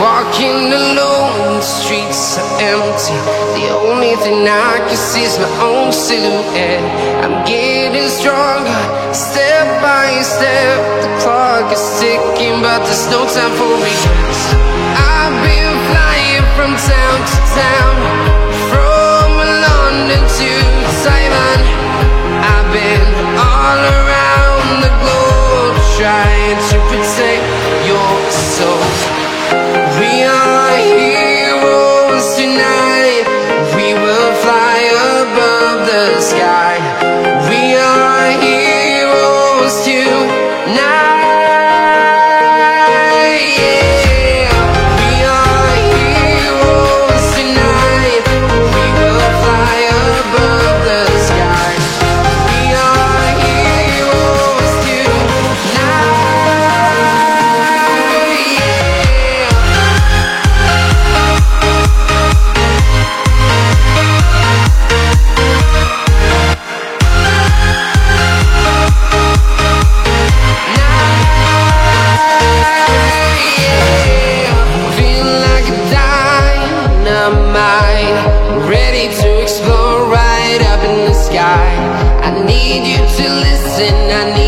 Walking alone, the streets are empty. The only thing I can see is my own silhouette. I'm getting stronger, step by step. The clock is ticking, but there's no time for regrets. I've been flying from town to town, from London to Taiwan. I've been all around the globe, trying to protect your soul. We are heroes tonight. We will fly above the sky. We are heroes tonight. Yeah. We are heroes tonight. We will fly above the sky. We are heroes tonight. Ready to explore right up in the sky. I need you to listen, I need